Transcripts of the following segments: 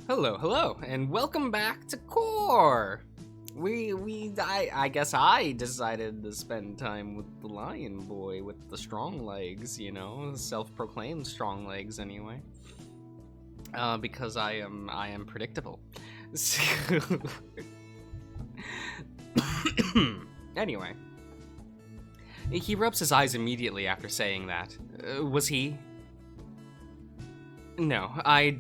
Hello, and welcome back to Core. I guess I decided to spend time with the lion boy with the strong legs, self-proclaimed strong legs anyway. Because I am predictable. Anyway, he rubs his eyes immediately after saying that. Was he? No, I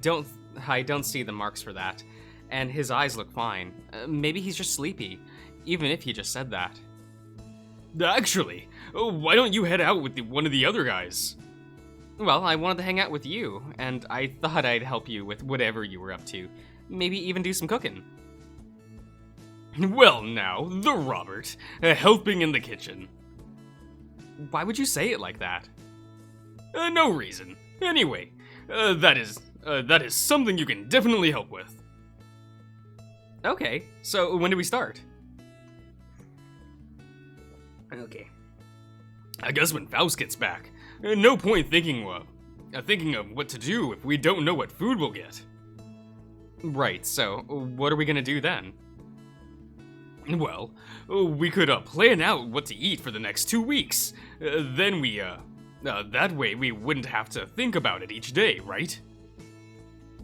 don't see the marks for that, and his eyes look fine. Maybe he's just sleepy, even if he just said that. Actually, why don't you head out with one of the other guys? Well, I wanted to hang out with you, and I thought I'd help you with whatever you were up to. Maybe even do some cooking. Well now, the Robert, helping in the kitchen. Why would you say it like that? No reason. Anyway, that is something you can definitely help with. Okay, so when do we start? Okay. I guess when Faust gets back. No point thinking of what to do if we don't know what food we'll get. Right, so what are we gonna do then? Well, we could plan out what to eat for the next 2 weeks. Then that way we wouldn't have to think about it each day, right?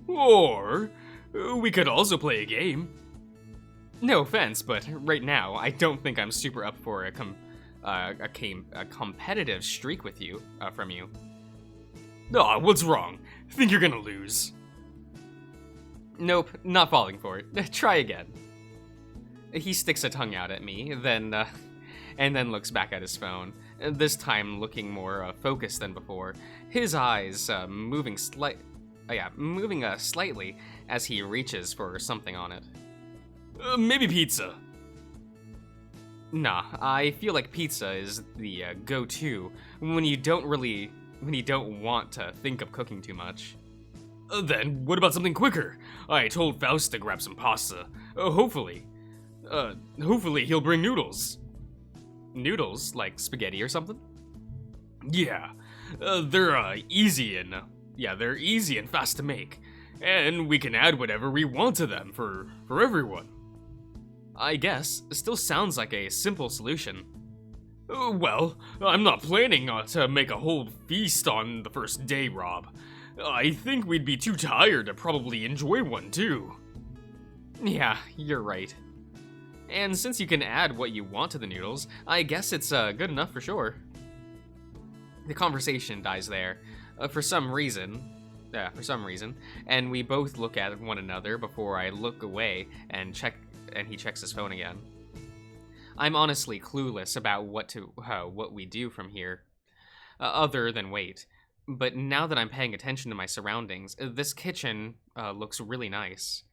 Or we could also play a game. No offense, but right now I don't think I'm super up for a competitive streak with you from you. Aw, what's wrong? Think you're gonna lose? Nope, not falling for it. Try again. He sticks a tongue out at me, and then looks back at his phone. This time looking more focused than before. His eyes moving slightly as he reaches for something on it. Maybe pizza. Nah, I feel like pizza is the go-to when you don't want to think of cooking too much. Then what about something quicker? I told Faust to grab some pasta. Hopefully he'll bring noodles. Noodles? Like spaghetti or something? Yeah, they're easy and fast to make, and we can add whatever we want to them for everyone. I guess it still sounds like a simple solution. Well, I'm not planning to make a whole feast on the first day, Rob. I think we'd be too tired to probably enjoy one too. Yeah, you're right. And since you can add what you want to the noodles, I guess it's good enough for sure. The conversation dies there. For some reason, and we both look at one another before I look away and he checks his phone again. I'm honestly clueless about what we do from here, other than wait. But now that I'm paying attention to my surroundings, this kitchen looks really nice.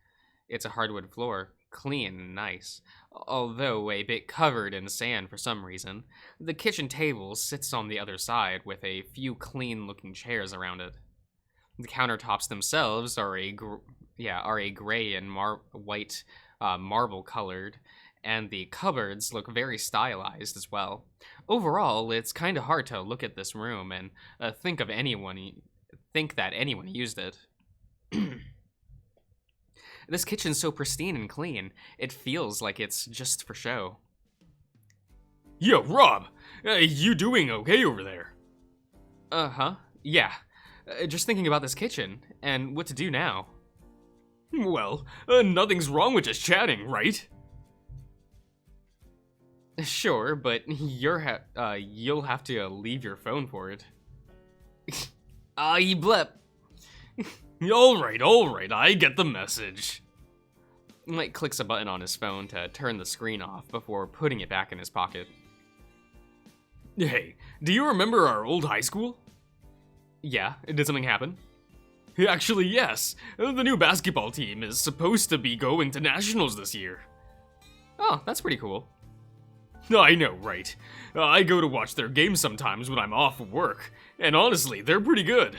It's a hardwood floor, clean and nice, although a bit covered in sand for some reason. The kitchen table sits on the other side with a few clean-looking chairs around it. The countertops themselves are a gray and white marble colored, and the cupboards look very stylized as well. Overall, it's kind of hard to look at this room and think that anyone used it. This kitchen's so pristine and clean, it feels like it's just for show. Yo, Rob, you doing okay over there? Uh-huh, yeah. Just thinking about this kitchen, and what to do now. Well, nothing's wrong with just chatting, right? Sure, but you'll have to leave your phone for it. You blip. Alright, I get the message. Mike clicks a button on his phone to turn the screen off before putting it back in his pocket. Hey, do you remember our old high school? Yeah, did something happen? Actually, yes. The new basketball team is supposed to be going to nationals this year. Oh, that's pretty cool. I know, right? I go to watch their games sometimes when I'm off of work, and honestly, they're pretty good.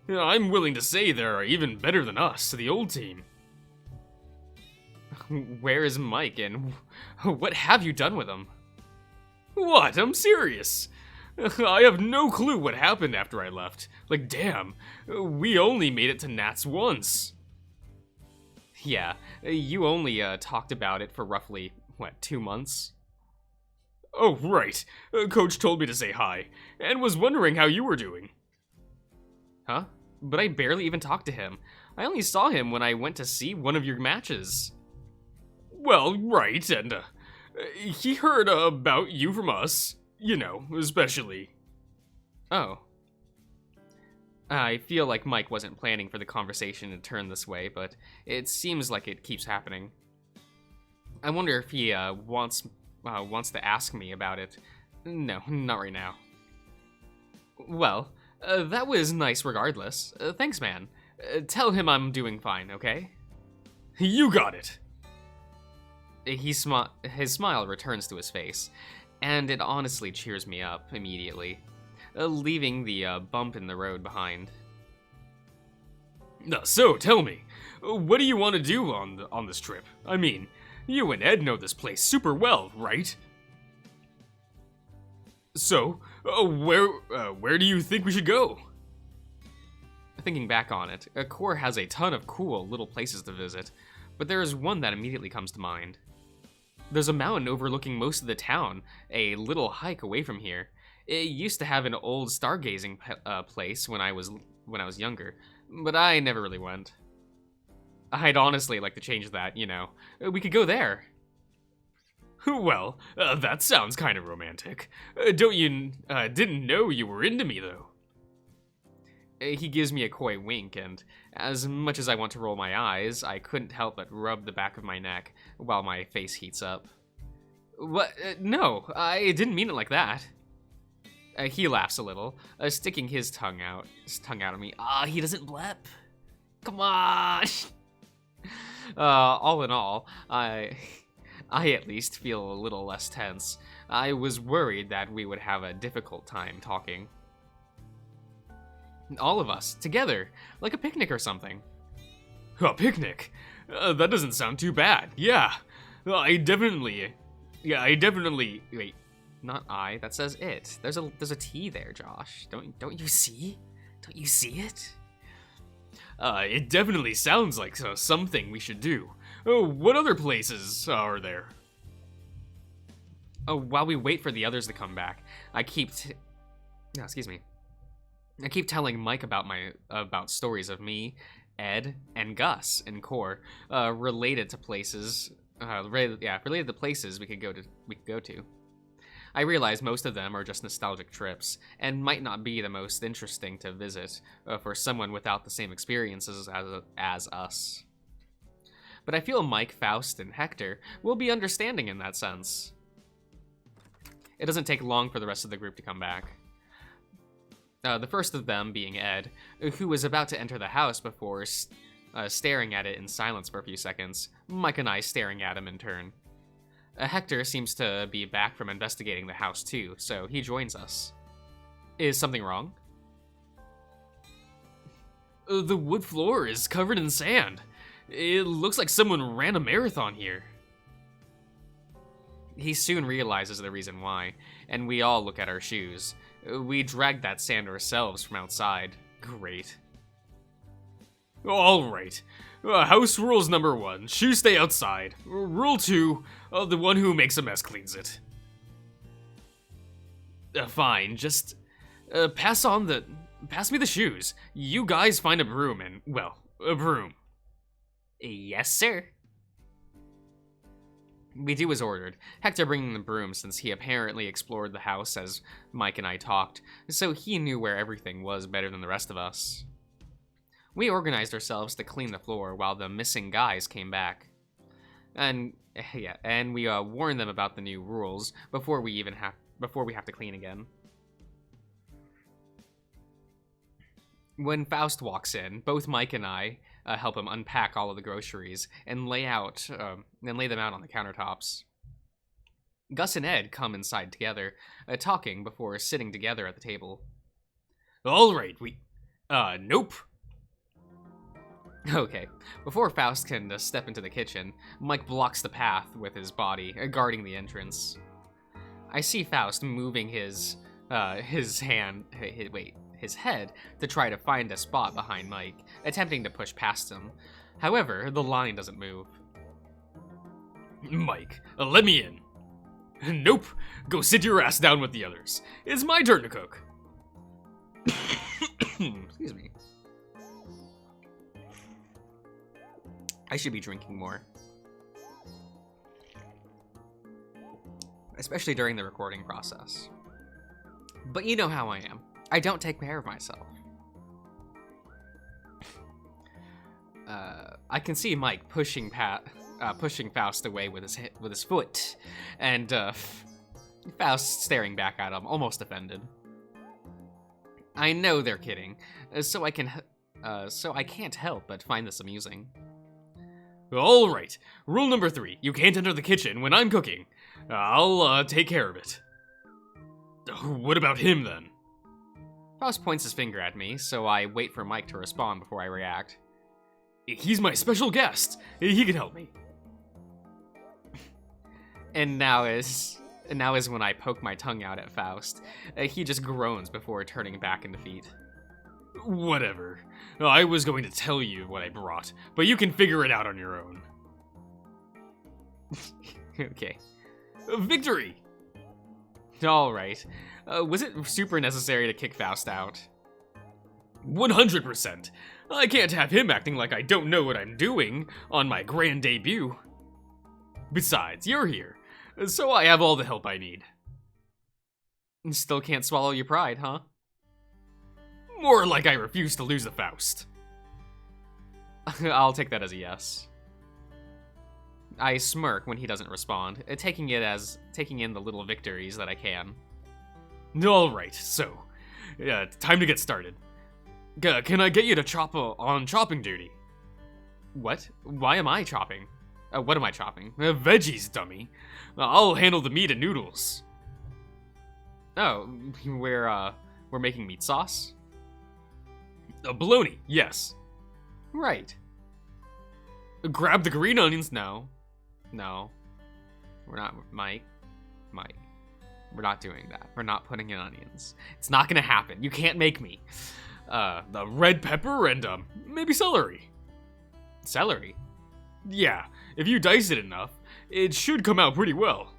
I'm willing to say they're even better than us, the old team. Where is Mike, and what have you done with him? What? I'm serious. I have no clue what happened after I left. Like, damn, we only made it to Nats once. Yeah, you only talked about it for roughly, what, 2 months? Oh, right. Coach told me to say hi, and was wondering how you were doing. Huh? But I barely even talked to him. I only saw him when I went to see one of your matches. Well, right, and he heard about you from us. You know, especially. Oh. I feel like Mike wasn't planning for the conversation to turn this way, but it seems like it keeps happening. I wonder if he wants to ask me about it. No, not right now. Well, that was nice regardless. Thanks, man. Tell him I'm doing fine, okay? You got it. His smile returns to his face, and it honestly cheers me up immediately, leaving the bump in the road behind. So, tell me, what do you want to do on this trip? I mean, you and Ed know this place super well, right? So, where do you think we should go? Thinking back on it, Core has a ton of cool little places to visit, but there is one that immediately comes to mind. There's a mountain overlooking most of the town, a little hike away from here. It used to have an old stargazing place when I was younger, but I never really went. I'd honestly like to change that, you know. We could go there. Well, that sounds kind of romantic. Didn't know you were into me, though. He gives me a coy wink, and as much as I want to roll my eyes, I couldn't help but rub the back of my neck while my face heats up. What? No, I didn't mean it like that. He laughs a little, sticking his tongue out at me. He doesn't blep. Come on. All in all, I at least feel a little less tense. I was worried that we would have a difficult time talking. All of us, together, like a picnic or something. A picnic? That doesn't sound too bad. Yeah, I definitely, Wait, not I, that says it. There's a T there, Josh. Don't you see? Don't you see it? It definitely sounds like something we should do. What other places are there? While we wait for the others to come back, I keep telling Mike about stories of me, Ed, and Gus in Core, related to places we could go to. I realize most of them are just nostalgic trips, and might not be the most interesting to visit for someone without the same experiences as us. But I feel Mike, Faust, and Hector will be understanding in that sense. It doesn't take long for the rest of the group to come back. The first of them being Ed, who was about to enter the house before staring at it in silence for a few seconds, Mike and I staring at him in turn. Hector seems to be back from investigating the house too, so he joins us. Is something wrong? The wood floor is covered in sand. It looks like someone ran a marathon here. He soon realizes the reason why, and we all look at our shoes. We dragged that sand ourselves from outside. Great. All right. House rules number 1, shoes stay outside. Rule 2, the one who makes a mess cleans it. Fine, just pass me the shoes. You guys find a broom and, well, a broom. Yes, sir. We do as ordered, Hector bringing the broom since he apparently explored the house as Mike and I talked, so he knew where everything was better than the rest of us. We organized ourselves to clean the floor while the missing guys came back. And we warned them about the new rules before we have to clean again. When Faust walks in, both Mike and I help him unpack all of the groceries and lay them out on the countertops. Gus and Ed come inside together, talking before sitting together at the table. All right, nope. Okay, before Faust can step into the kitchen, Mike blocks the path with his body, guarding the entrance. I see Faust moving his his head to try to find a spot behind Mike, attempting to push past him. However, the line doesn't move. Mike, let me in. Nope, go sit your ass down with the others. It's my turn to cook. Excuse me. I should be drinking more. Especially during the recording process. But you know how I am. I don't take care of myself. I can see Mike pushing Faust away with his foot, and Faust staring back at him, almost offended. I know they're kidding, so I can't help but find this amusing. All right, rule number 3: you can't enter the kitchen when I'm cooking. I'll take care of it. What about him then? Faust points his finger at me, so I wait for Mike to respond before I react. He's my special guest. He can help me. And now is when I poke my tongue out at Faust. He just groans before turning back in defeat. Whatever. I was going to tell you what I brought, but you can figure it out on your own. Okay. Victory! Alright. Was it super necessary to kick Faust out? 100%. I can't have him acting like I don't know what I'm doing on my grand debut. Besides, you're here, so I have all the help I need. Still can't swallow your pride, huh? More like I refuse to lose the Faust. I'll take that as a yes. I smirk when he doesn't respond, taking in the little victories that I can. Alright, so, time to get started. Can I get you to chop on chopping duty? What? Why am I chopping? What am I chopping? Veggies, dummy. I'll handle the meat and noodles. Oh, we're making meat sauce? Bologna, yes. Right. Grab the green onions. No. We're not, Mike. We're not doing that. We're not putting in onions. It's not gonna happen. You can't make me. The red pepper and, maybe celery. Celery? Yeah, if you dice it enough, it should come out pretty well.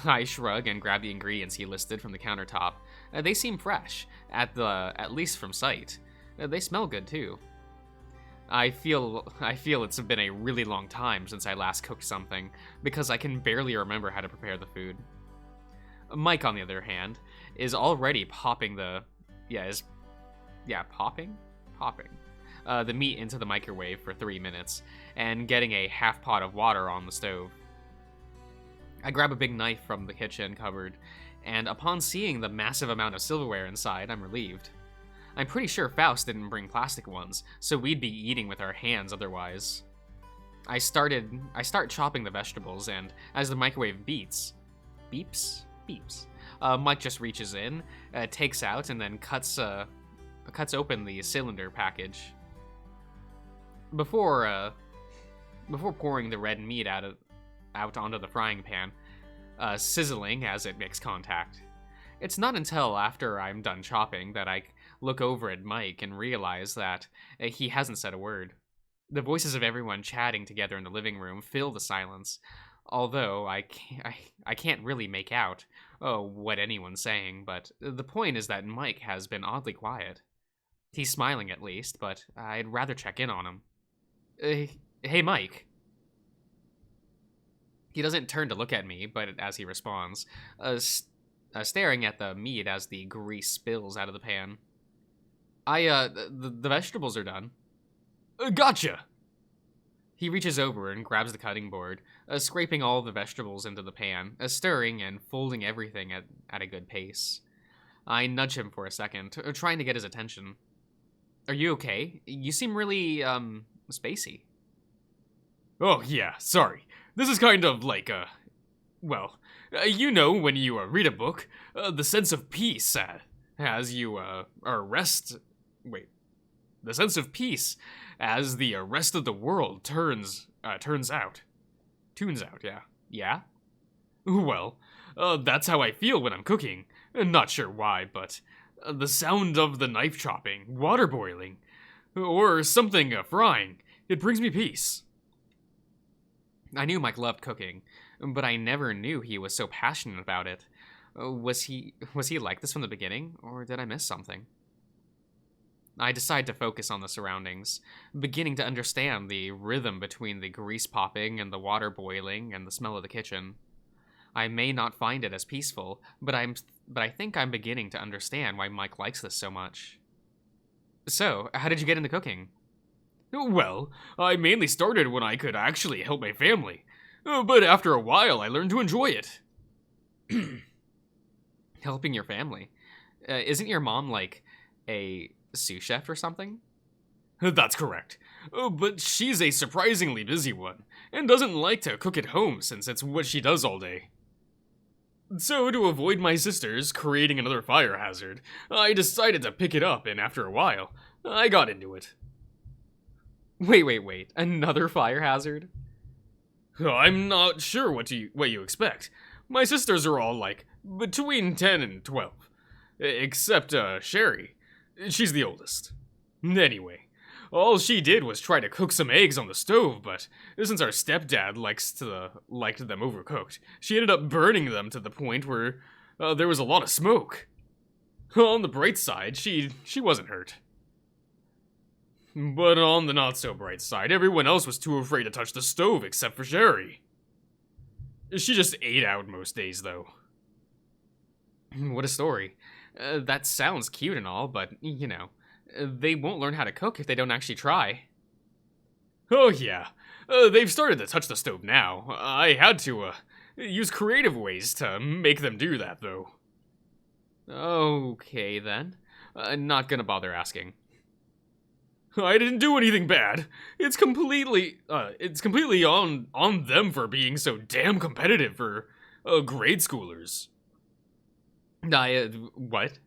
I shrug and grab the ingredients he listed from the countertop. They seem fresh, at least from sight. They smell good too. I feel it's been a really long time since I last cooked something, because I can barely remember how to prepare the food. Mike, on the other hand, is already popping the meat into the microwave for 3 minutes, and getting a half pot of water on the stove. I grab a big knife from the kitchen cupboard, and upon seeing the massive amount of silverware inside, I'm relieved. I'm pretty sure Faust didn't bring plastic ones, so we'd be eating with our hands otherwise. I start chopping the vegetables, and as the microwave beeps, Mike just reaches in, takes out, and then cuts open the cylinder package. Before pouring the red meat out onto the frying pan, sizzling as it makes contact. It's not until after I'm done chopping that I look over at Mike and realize that he hasn't said a word. The voices of everyone chatting together in the living room fill the silence, although I can't really make out what anyone's saying, but the point is that Mike has been oddly quiet. He's smiling at least, but I'd rather check in on him. Hey, Mike. He doesn't turn to look at me, but as he responds, staring at the meat as the grease spills out of the pan. The vegetables are done. Gotcha! He reaches over and grabs the cutting board, scraping all the vegetables into the pan, stirring and folding everything at a good pace. I nudge him for a second, trying to get his attention. Are you okay? You seem really, spacey. Oh, yeah, sorry. This is kind of like, you know when you read a book, the sense of peace as you the sense of peace as the rest of the world tunes out, yeah. Yeah? Well, that's how I feel when I'm cooking. Not sure why, but The sound of the knife chopping, water boiling, or something frying. It brings me peace. I knew Mike loved cooking, but I never knew he was so passionate about it. Was he like this from the beginning, or did I miss something? I decide to focus on the surroundings, beginning to understand the rhythm between the grease popping and the water boiling and the smell of the kitchen. I may not find it as peaceful, but I think I'm beginning to understand why Mike likes this so much. So, how did you get into cooking? Well, I mainly started when I could actually help my family, but after a while I learned to enjoy it. Helping your family? Isn't your mom like a sous chef or something? That's correct. But she's a surprisingly busy one, and doesn't like to cook at home since it's what she does all day. So, to avoid my sisters creating another fire hazard, I decided to pick it up, and after a while, I got into it. Wait. Another fire hazard? I'm not sure what you expect. My sisters are all like between 10 and 12. Except Sherry. She's the oldest. Anyway, all she did was try to cook some eggs on the stove, but since our stepdad liked them overcooked, she ended up burning them to the point where there was a lot of smoke. On the bright side, she wasn't hurt. But on the not so bright side, everyone else was too afraid to touch the stove except for Sherry. She just ate out most days, though. What a story. That sounds cute and all, but, they won't learn how to cook if they don't actually try. Oh yeah, they've started to touch the stove now. I had to, use creative ways to make them do that, though. Okay, then. Not gonna bother asking. I didn't do anything bad. It's completely on them for being so damn competitive for, grade schoolers. What?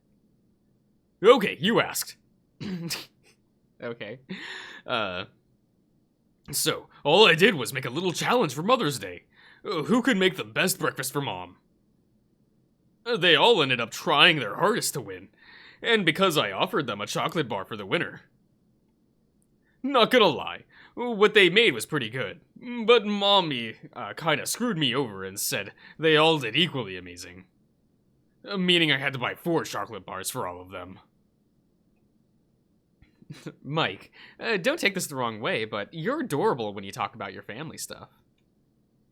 Okay, you asked. Okay. So, all I did was make a little challenge for Mother's Day. Who could make the best breakfast for Mom? They all ended up trying their hardest to win, and because I offered them a chocolate bar for the winner. Not gonna lie, what they made was pretty good, but Mommy kinda screwed me over and said they all did equally amazing. Meaning I had to buy 4 chocolate bars for all of them. Mike, don't take this the wrong way, but you're adorable when you talk about your family stuff.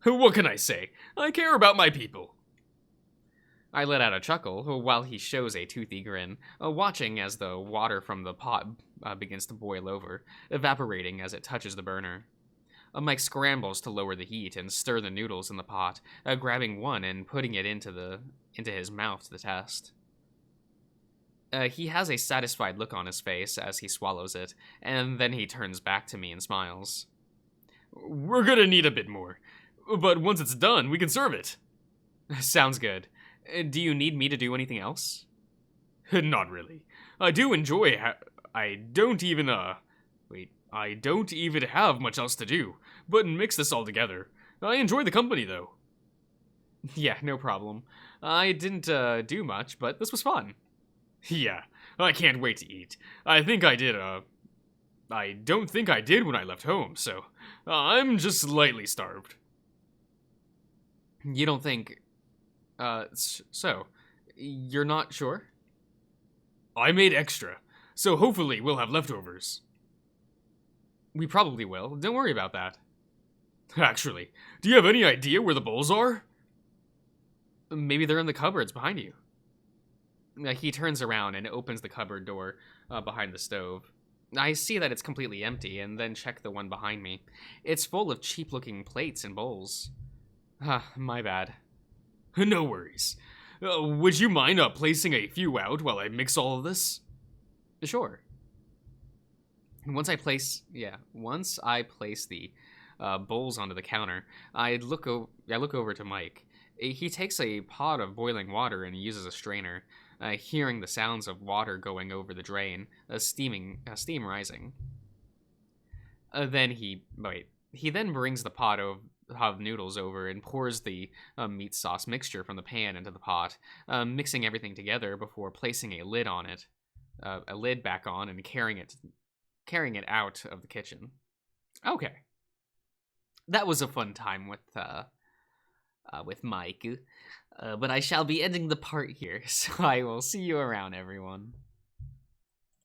What can I say? I care about my people. I let out a chuckle while he shows a toothy grin, watching as the water from the pot begins to boil over, evaporating as it touches the burner. Mike scrambles to lower the heat and stir the noodles in the pot, grabbing one and putting it into his mouth to test. He has a satisfied look on his face as he swallows it, and then he turns back to me and smiles. We're gonna need a bit more, but once it's done, we can serve it. Sounds good. Do you need me to do anything else? Not really. I do enjoy I don't even have much else to do, but mix this all together. I enjoy the company, though. Yeah, no problem. I didn't do much, but this was fun. Yeah, I can't wait to eat. I don't think I did when I left home, so I'm just slightly starved. You don't think... so, you're not sure? I made extra, so hopefully we'll have leftovers. We probably will. Don't worry about that. Actually, do you have any idea where the bowls are? Maybe they're in the cupboards behind you. He turns around and opens the cupboard door behind the stove. I see that it's completely empty, and then check the one behind me. It's full of cheap-looking plates and bowls. My bad. No worries. Would you mind placing a few out while I mix all of this? Sure. Once I place the bowls onto the counter, I look over to Mike. He takes a pot of boiling water and uses a strainer, hearing the sounds of water going over the drain, steam rising. He then brings the pot hot noodles over and pours the meat sauce mixture from the pan into the pot, mixing everything together before placing a lid on it, a lid back on, and carrying it out of the kitchen. Okay, that was a fun time with Mike. But I shall be ending the part here, so I will see you around, everyone.